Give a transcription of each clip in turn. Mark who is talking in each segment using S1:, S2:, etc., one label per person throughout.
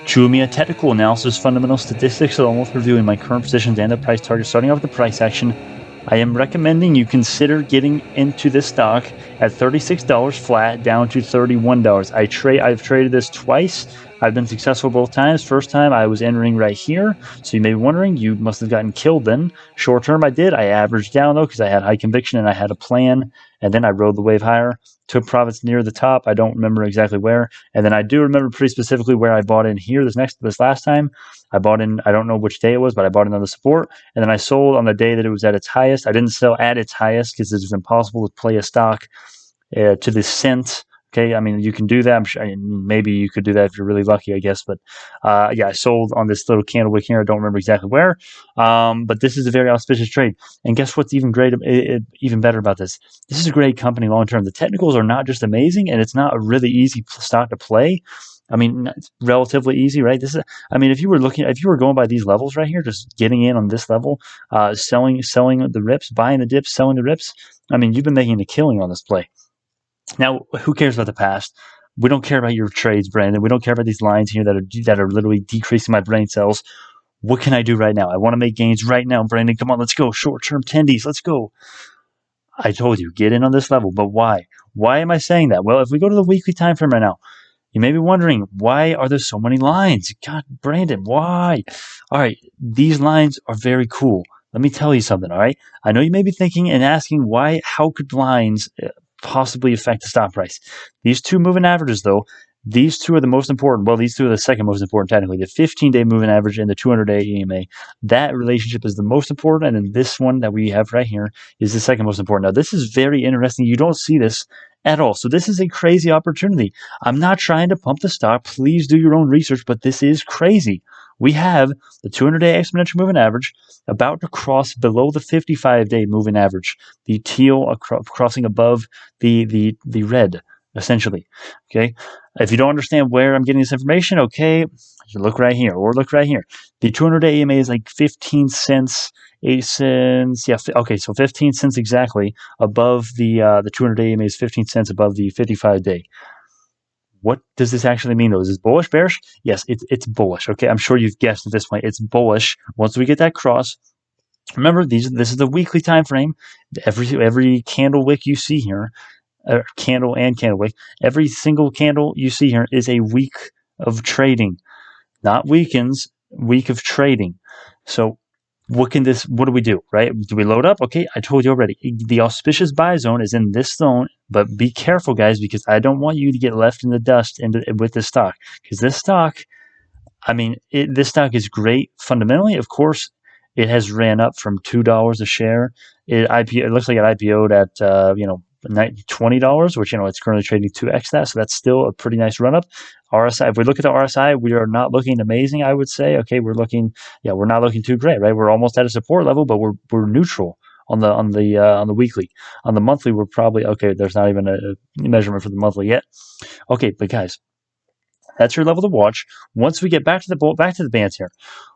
S1: Jumia technical analysis, fundamental statistics, along with reviewing my current positions and the price target. Starting off with the price action, I am recommending you consider getting into this stock at $36 flat down to $31. I've traded this twice. I've been successful both times. First time I was entering right here. So you may be wondering, you must have gotten killed then. Short term I did. I averaged down though because I had high conviction and I had a plan. And then I rode the wave higher. Took profits near the top. I don't remember exactly where. And then I do remember pretty specifically where I bought in here this last time. I bought in, I don't know which day it was, but I bought in on the support. And then I sold on the day that it was at its highest. I didn't sell at its highest because it is impossible to play a stock to the cent. Okay, I mean, you can do that. I'm sure, maybe you could do that if you're really lucky, I guess. But yeah, I sold on this little candle wick here. I don't remember exactly where. But this is a very auspicious trade. And guess what's even even better about this? This is a great company long term. The technicals are not just amazing, and it's not a really easy stock to play. I mean, it's relatively easy, right? I mean, if you were going by these levels right here, just getting in on this level, selling the rips, buying the dips, selling the rips. I mean, you've been making a killing on this play. Now, who cares about the past? We don't care about your trades, Brandon. We don't care about these lines here that are literally decreasing my brain cells. What can I do right now? I want to make gains right now, Brandon. Come on, let's go. Short-term tendies, let's go. I told you, get in on this level, but why? Why am I saying that? Well, if we go to the weekly time frame right now, you may be wondering, why are there so many lines? God, Brandon, why? All right, these lines are very cool. Let me tell you something, all right? I know you may be thinking and asking how could lines possibly affect the stock price? These two moving averages, though, these two are the most important. Well, these two are the second most important technically. The 15-day moving average and the 200-day EMA. That relationship is the most important, and then this one that we have right here is the second most important. Now, this is very interesting. You don't see this at all. So this is a crazy opportunity. I'm not trying to pump the stock. Please do your own research, but this is crazy. We have the 200-day exponential moving average about to cross below the 55-day moving average. The teal crossing above the red, essentially. Okay. If you don't understand where I'm getting this information, okay, you look right here or look right here. The 200-day EMA is like 15 cents. 8 cents, yeah, okay, so 15 cents exactly above the 200-day EMA is 15 cents above the 55-day. What does this actually mean, though? Is this bullish, bearish? Yes, it's bullish. Okay, I'm sure you've guessed at this point. It's bullish. Once we get that cross, remember this is the weekly time frame. Every candle wick you see here, candle and candle wick, every single candle you see here is a week of trading, not weekends. Week of trading. So what do we do, right? Do we load up? Okay, I told you already. The auspicious buy zone is in this zone, but be careful, guys, because I don't want you to get left in the dust with this stock. Because this stock, I mean, this stock is great fundamentally. Of course, it has ran up from $2 a share. It looks like it IPO'd at $20, which it's currently trading 2x that, so that's still a pretty nice run up. RSI, if we look at the RSI, we are not looking amazing, I would say. Okay, we're not looking too great, right? We're almost at a support level, but we're neutral on the weekly. On the monthly, we're probably okay. There's not even a measurement for the monthly yet. Okay, but guys, that's your level to watch. Once we get back to the bands here,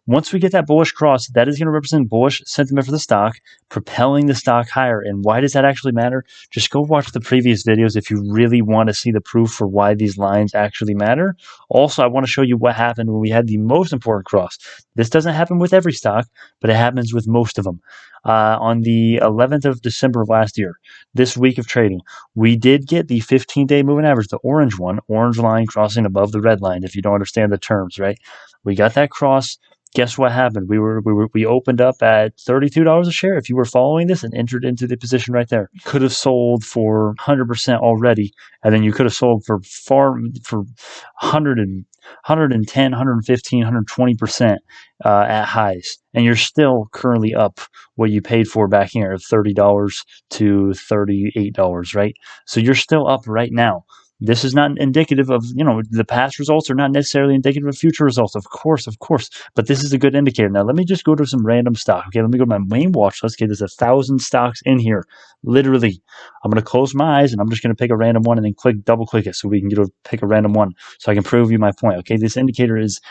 S1: once we get that bullish cross, that is going to represent bullish sentiment for the stock, propelling the stock higher. And why does that actually matter? Just go watch the previous videos if you really want to see the proof for why these lines actually matter. Also, I want to show you what happened when we had the most important cross. This doesn't happen with every stock, but it happens with most of them. On the 11th of December of last year, this week of trading, we did get the 15-day moving average, the orange line crossing above the red line, if you don't understand the terms, right? We got that cross. Guess what happened? We opened up at $32 a share. If you were following this and entered into the position right there, could have sold for 100% already, and then you could have sold for 110, 115, 120% at highs, and you're still currently up what you paid for back here of $30 to $38, right? So you're still up right now. This is not indicative of, the past results are not necessarily indicative of future results, of course, but this is a good indicator. Now, let me just go to some random stock. Okay, let me go to my main watch list. Okay, there's 1,000 stocks in here. Literally, I'm going to close my eyes and I'm just going to pick a random one and then double click it so we can pick a random one so I can prove you my point. Okay, this indicator is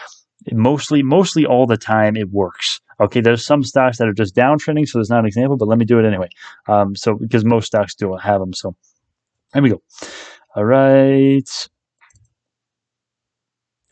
S1: mostly all the time it works. Okay, there's some stocks that are just downtrending, so there's not an example, but let me do it anyway. So because most stocks do have them, so there we go. All right.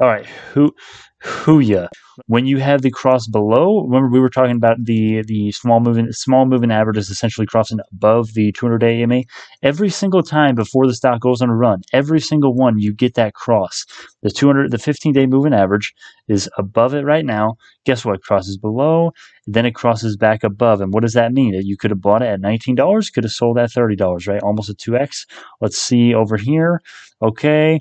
S1: All right, who ya? When you have the cross below, remember we were talking about the small moving average is essentially crossing above the 200-day EMA. Every single time before the stock goes on a run, every single one you get that cross. The 15-day moving average is above it right now. Guess what? Crosses below, then it crosses back above. And what does that mean? You could have bought it at $19, could have sold at $30, right? Almost a 2x. Let's see over here. Okay.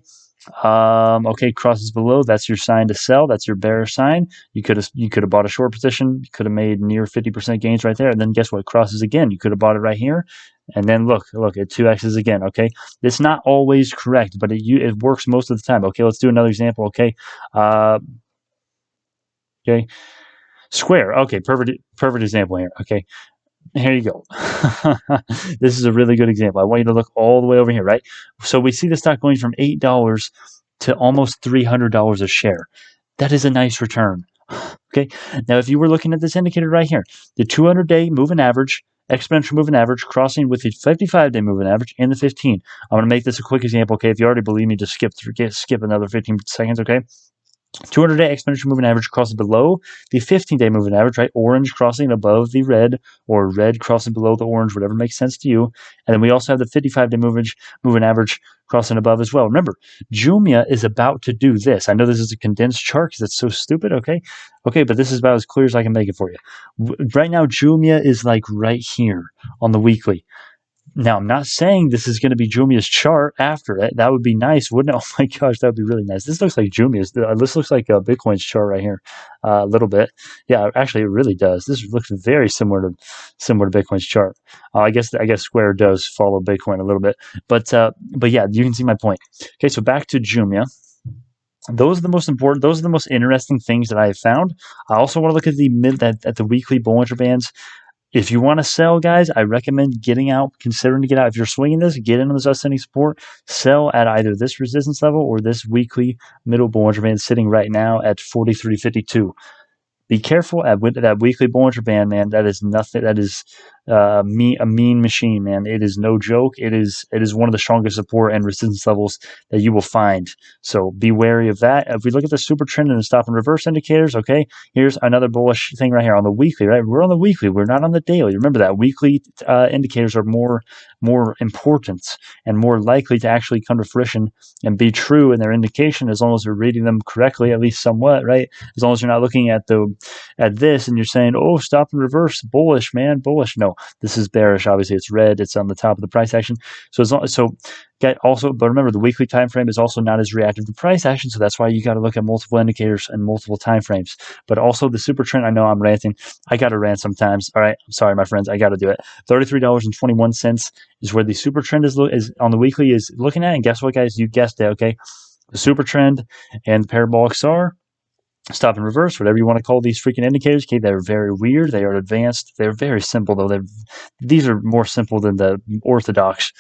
S1: Okay, crosses below. That's your sign to sell. That's your bearish sign. You could have bought a short position. You could have made near 50% gains right there. And then guess what? Crosses again. You could have bought it right here. And then look, it 2x's again. Okay, it's not always correct, but it works most of the time. Okay, let's do another example. Okay, okay, square. Okay, perfect example here. Okay. Here you go. This is a really good example. I want you to look all the way over here, right? So we see the stock going from $8 to almost $300 a share. That is a nice return. Okay. Now, if you were looking at this indicator right here, the 200-day moving average, exponential moving average, crossing with the 55-day moving average and the 15. I'm going to make this a quick example. Okay. If you already believe me, just skip another 15 seconds. Okay. 200-day exponential moving average crosses below the 15-day moving average, right? Orange crossing above the red, or red crossing below the orange, whatever makes sense to you. And then we also have the 55-day moving average crossing above as well. Remember, Jumia is about to do this. I know this is a condensed chart because it's so stupid, okay? Okay, but this is about as clear as I can make it for you. Right now, Jumia is like right here on the weekly. Now, I'm not saying this is going to be Jumia's chart after it. That would be nice, wouldn't it? Oh my gosh, that would be really nice. This looks like Jumia's. This looks like Bitcoin's chart right here, a little bit. Yeah, actually, it really does. This looks very similar to Bitcoin's chart. I guess Square does follow Bitcoin a little bit, but yeah, you can see my point. Okay, so back to Jumia. Those are the most important. Those are the most interesting things that I have found. I also want to look at the weekly Bollinger Bands. If you want to sell, guys, I recommend getting out, considering to get out. If you're swinging this, get in on this ascending support, sell at either this resistance level or this weekly middle Bollinger Band sitting right now at 43.52. Be careful at that weekly Bollinger Band, man. That is nothing. That is a mean machine, man. It is no joke. It is one of the strongest support and resistance levels that you will find. So be wary of that. If we look at the super trend and the stop and reverse indicators, okay, here's another bullish thing right here on the weekly, right? We're on the weekly. We're not on the daily. Remember that weekly indicators are more important and more likely to actually come to fruition and be true in their indication as long as we're reading them correctly, at least somewhat, right? As long as you're not looking at this and you're saying, oh, stop and reverse, bullish, man, bullish. No, this is bearish. Obviously, it's red. It's on the top of the price action. But remember, the weekly time frame is also not as reactive to price action, so that's why you got to look at multiple indicators and multiple time frames. But also the super trend. I know I'm ranting. I got to rant sometimes. All right, I'm sorry, my friends. I got to do it. $33.21 is where the super trend is on the weekly is looking at. And guess what, guys? You guessed it. Okay, the super trend and the parabolic SAR. Stop and reverse, whatever you want to call these freaking indicators. Okay, they're very weird. They are advanced. They're very simple, though. These are more simple than the orthodox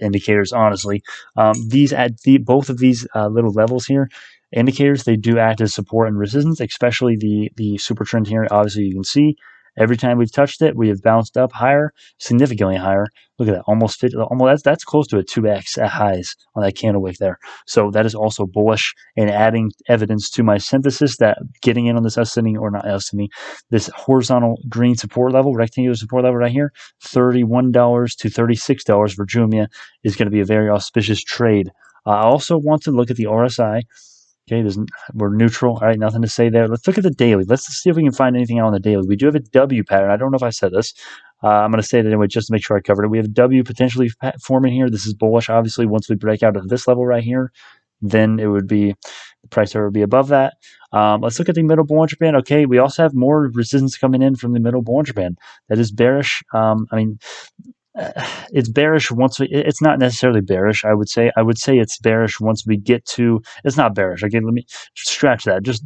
S1: indicators, honestly. Both of these little levels here, indicators, they do act as support and resistance, especially the super trend here. Obviously, you can see every time we've touched it, we have bounced up higher, significantly higher. Look at that, almost 50. That's close to a 2x at highs on that candle wick there. So that is also bullish and adding evidence to my synthesis that getting in on this ascending or not ascending, this horizontal green support level, rectangular support level right here, $31 to $36 for Jumia is going to be a very auspicious trade. I also want to look at the RSI. Okay, we're neutral. All right, nothing to say there. Let's look at the daily. Let's see if we can find anything out on the daily. We do have a W pattern. I don't know if I said this. I'm going to say it anyway just to make sure I covered it. We have a W potentially forming here. This is bullish. Obviously, once we break out of this level right here, then it would be the price would be above that. Let's look at the middle Bollinger Band. Okay, we also have more resistance coming in from the middle Bollinger Band. That is bearish. It's bearish once it's not necessarily bearish. I would say it's bearish once we get to. It's not bearish. Okay, let me scratch that. Just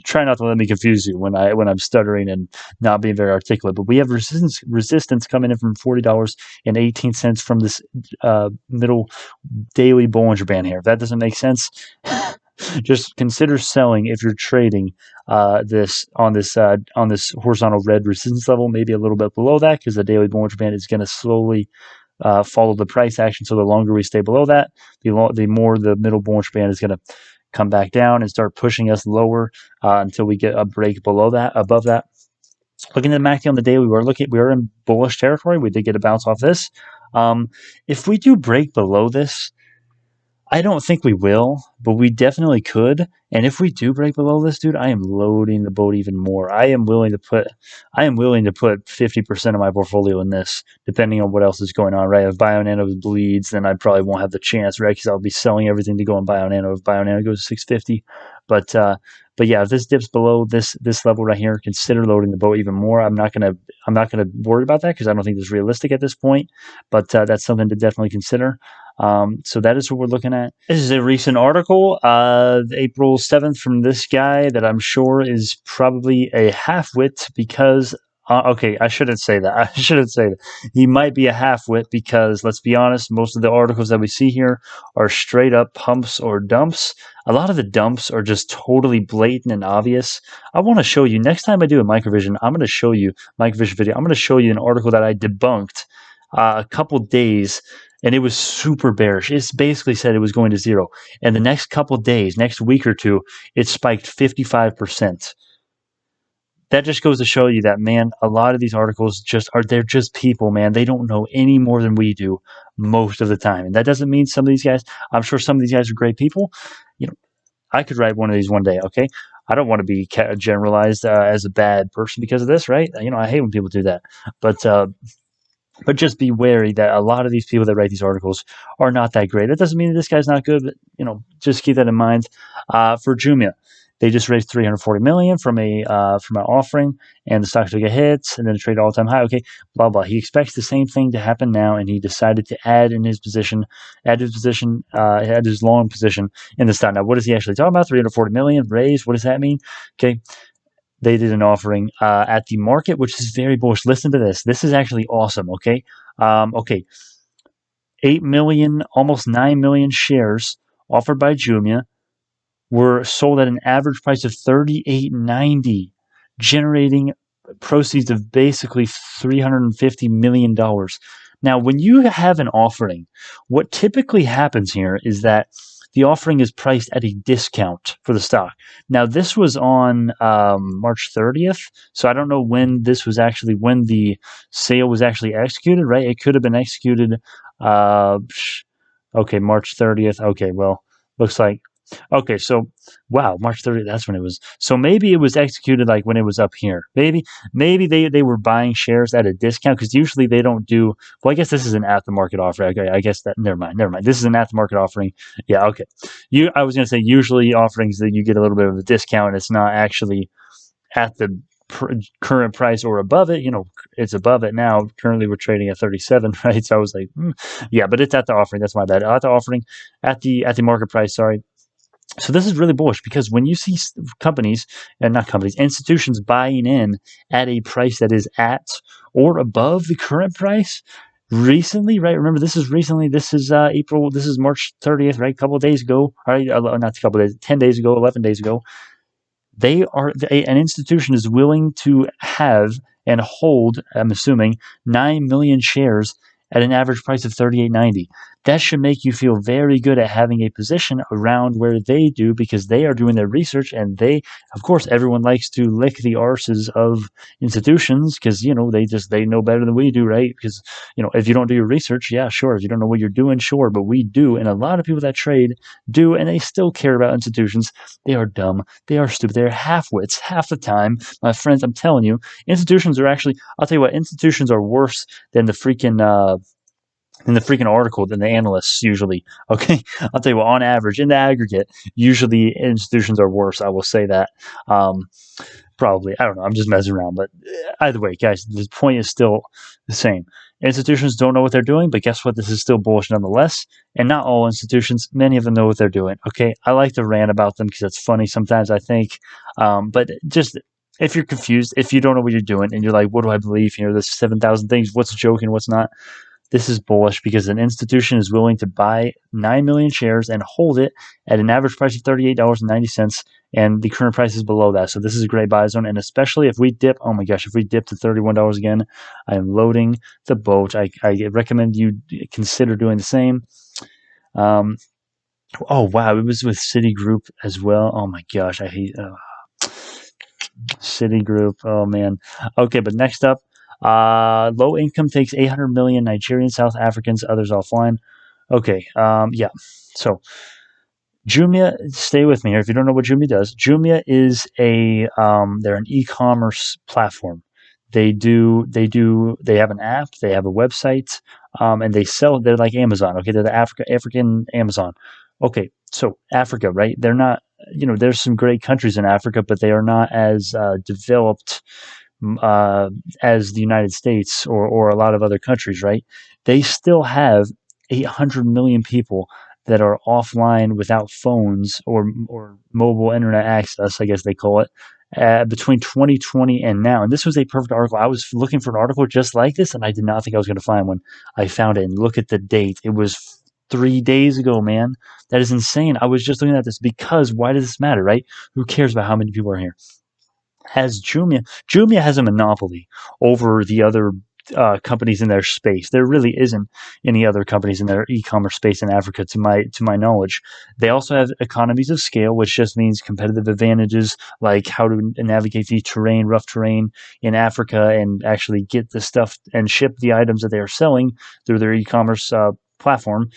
S1: try not to let me confuse you when I'm stuttering and not being very articulate. But we have resistance coming in from $40.18 from this middle daily Bollinger Band here. If that doesn't make sense, just consider selling if you're trading this horizontal red resistance level, maybe a little bit below that, because the daily Bollinger Band is going to slowly follow the price action. So the longer we stay below that, the more the middle Bollinger Band is going to come back down and start pushing us lower until we get a break below that, above that. Looking at the MACD on the day, we were in bullish territory. We did get a bounce off this. If we do break below this, I don't think we will, but we definitely could. And if we do break below this, dude, I am loading the boat even more. I am willing to put 50% of my portfolio in this, depending on what else is going on, right? If BioNano bleeds, then I probably won't have the chance, right? Because I'll be selling everything to go on BioNano if BioNano goes to 650. But yeah, if this dips below this level right here, consider loading the boat even more. I'm not gonna worry about that because I don't think it's realistic at this point. But that's something to definitely consider. So that is what we're looking at. This is a recent article, April 7th, from this guy that I'm sure is probably a half-wit because, okay, I shouldn't say that. He might be a half-wit because, let's be honest, most of the articles that we see here are straight up pumps or dumps. A lot of the dumps are just totally blatant and obvious. I want to show you, next time I do a microvision, I'm going to show you, microvision video, I'm going to show you an article that I debunked a couple days, and it was super bearish. It basically said it was going to zero. And the next couple days, next week or two, it spiked 55%. That just goes to show you that, man, a lot of these articles they're just people, man. They don't know any more than we do most of the time. And that doesn't mean some of these guys, I'm sure some of these guys are great people. You know, I could write one of these one day, okay? I don't want to be generalized as a bad person because of this, right? You know, I hate when people do that. But just be wary that a lot of these people that write these articles are not that great. That doesn't mean that this guy's not good, but, you know, just keep that in mind. For Jumia, they just raised $340 million from an offering, and the stock took a hit, and then it traded all-time high. Okay, blah blah. He expects the same thing to happen now, and he decided to add his long position in the stock. Now, what is he actually talking about? $340 million raised. What does that mean? Okay. They did an offering at the market, which is very bullish. Listen to this. This is actually awesome, okay? 8 million, almost 9 million shares offered by Jumia were sold at an average price of $38.90, generating proceeds of basically $350 million. Now, when you have an offering, what typically happens here is that the offering is priced at a discount for the stock. Now, this was on March 30th, so I don't know when the sale was actually executed, right? It could have been executed, okay, March 30th. Okay, well, looks like, okay, so, wow, March 30th, that's when it was. So maybe it was executed like when it was up here. Maybe they were buying shares at a discount because usually they don't do, well, I guess this is an at-the-market offering. Okay, I guess that, never mind. This is an at-the-market offering. Yeah, okay. I was going to say usually offerings that you get a little bit of a discount. It's not actually at the current price or above it. You know, it's above it now. Currently, we're trading at 37, right? So I was like, yeah, but it's at the offering. That's my bad. At the offering, at the market price, sorry. So this is really bullish because when you see institutions buying in at a price that is at or above the current price recently, right? Remember, this is recently. This is April. This is March 30th, right? A couple of days ago, right? Not a couple of days, 10 days ago, 11 days ago. An institution is willing to have and hold, I'm assuming, 9 million shares at an average price of $38.90. That should make you feel very good at having a position around where they do because they are doing their research, and they, of course, everyone likes to lick the arses of institutions because, you know, they know better than we do, right? Because, you know, if you don't do your research, yeah, sure. If you don't know what you're doing, sure, but we do. And a lot of people that trade do, and they still care about institutions. They are dumb. They are stupid. They're half-wits half the time. My friends, I'm telling you, institutions are actually, I'll tell you what, institutions are worse than the freaking article than the analysts usually. Okay, I'll tell you what, on average, in the aggregate, usually institutions are worse. I will say that. Probably, I don't know. I'm just messing around, but either way, guys, the point is still the same. Institutions don't know what they're doing, but guess what? This is still bullish nonetheless. And not all institutions, many of them know what they're doing. Okay, I like to rant about them because it's funny sometimes, I think. But just if you're confused, if you don't know what you're doing, and you're like, "What do I believe here? There's 7,000 things. What's joking? What's not?" This is bullish because an institution is willing to buy 9 million shares and hold it at an average price of $38.90, and the current price is below that. So this is a great buy zone, and especially if we dip, oh my gosh, if we dip to $31 again, I am loading the boat. I recommend you consider doing the same. Oh wow, it was with Citigroup as well. Oh my gosh, I hate Citigroup. Oh man. Okay, but next up, low income takes 800 million Nigerian, South Africans, others offline. Okay, yeah. So Jumia, stay with me here. If you don't know what Jumia does, Jumia is they're an e-commerce platform. They have an app, they have a website, and they sell. They're like Amazon. Okay, they're the African Amazon. Okay, so Africa, right? They're not. There's some great countries in Africa, but they are not as developed uh, as the United States or a lot of other countries, right? They still have 800 million people that are offline without phones or mobile internet access, I guess they call it, between 2020 and now. And this was a perfect article. I was looking for an article just like this, and I did not think I was going to find one. I found it, and look at the date. It was 3 days ago, man. That is insane. I was just looking at this because why does this matter, right? Who cares about how many people are here? Has Jumia has a monopoly over the other companies in their space. There really isn't any other companies in their e-commerce space in Africa, to my knowledge. They also have economies of scale, which just means competitive advantages, like how to navigate the terrain, rough terrain in Africa, and actually get the stuff and ship the items that they are selling through their e-commerce platform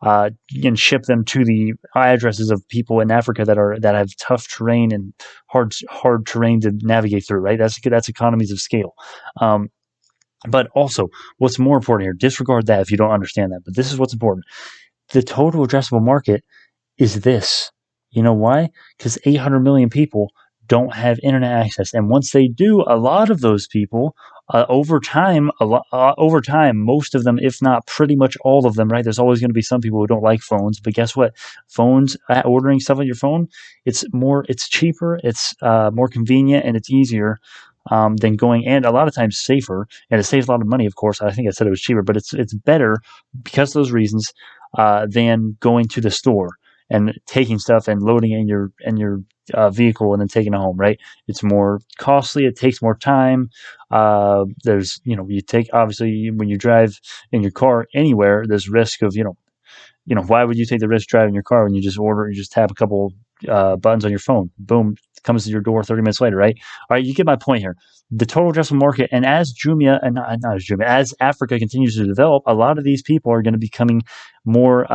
S1: and ship them to the addresses of people in Africa that have tough terrain and hard terrain to navigate through. Right, that's economies of scale. But also, what's more important here? Disregard that if you don't understand that. But this is what's important: the total addressable market is this. You know why? Because 800 million people don't have internet access, and once they do, a lot of those people, over time, most of them, if not pretty much all of them, right? There's always going to be some people who don't like phones, but guess what? Phones, ordering stuff on your phone, it's cheaper, it's more convenient, and it's easier. Than going, and a lot of times safer, and it saves a lot of money. Of course, I think I said it was cheaper, but it's better because of those reasons than going to the store and taking stuff and loading it in your vehicle and then taking it home. Right? It's more costly. It takes more time. There's you take obviously when you drive in your car anywhere, there's risk of why would you take the risk driving your car when you just tap a couple buttons on your phone, boom, comes to your door 30 minutes later, right? All right, you get my point here. The total addressable market, and as Jumia, and not as Jumia, as Africa continues to develop, a lot of these people are going to becoming more,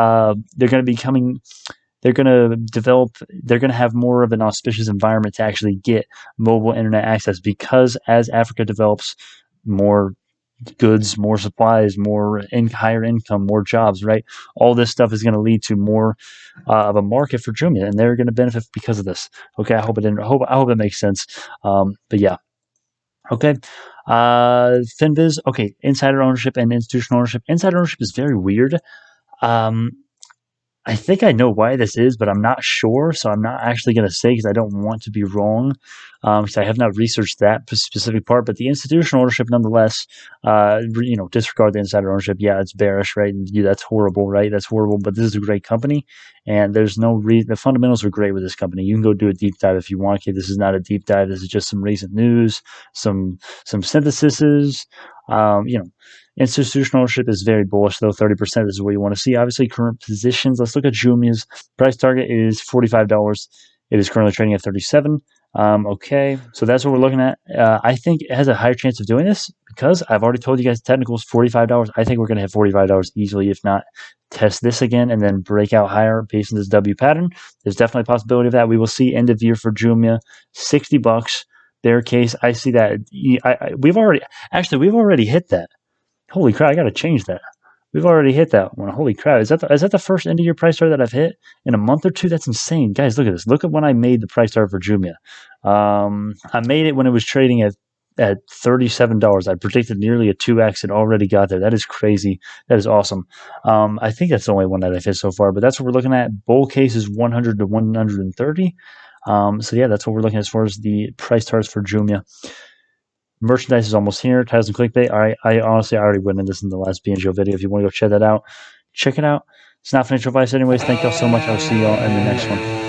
S1: they're going to develop, they're going to have more of an auspicious environment to actually get mobile internet access because as Africa develops, more goods, more supplies, higher income, more jobs, right? All this stuff is going to lead to more of a market for Jumia, and they're going to benefit because of this. Okay, I hope it makes sense. But yeah, okay. Finviz, okay, insider ownership and institutional ownership. Insider ownership is very weird. Um, I think I know why this is, but I'm not sure, so I'm not actually going to say because I don't want to be wrong. Because I have not researched that specific part, but the institutional ownership, nonetheless, disregard the insider ownership. Yeah, it's bearish, right? And yeah, that's horrible, right? That's horrible. But this is a great company, and there's no reason. The fundamentals are great with this company. You can go do a deep dive if you want. Okay, this is not a deep dive. This is just some recent news, some syntheses. Institutional ownership is very bullish, though 30%. This is what you want to see. Obviously, current positions. Let's look at Jumia's price target is $45. It is currently trading at 37. Okay, so that's what we're looking at. I think it has a higher chance of doing this because I've already told you guys technicals $45. I think we're going to hit $45 easily, if not test this again and then break out higher based on this W pattern. There's definitely a possibility of that. We will see end of year for Jumia, $60. Bear case, I see that. We've already hit that. Holy crap, I got to change that. We've already hit that one. Holy crap. Is that the first end of year price target that I've hit in a month or two? That's insane. Guys, look at this. Look at when I made the price target for Jumia. I made it when it was trading at $37. I predicted nearly a 2x and already got there. That is crazy. That is awesome. I think that's the only one that I've hit so far, but that's what we're looking at. Bull case is 100 to 130. So yeah, that's what we're looking at as far as the price targets for Jumia. Merchandise is almost here. Titles and clickbait. I honestly already went into this in the last BNGO video. If you want to go check that out, check it out. It's not financial advice anyways. Thank y'all so much. I'll see y'all in the next one.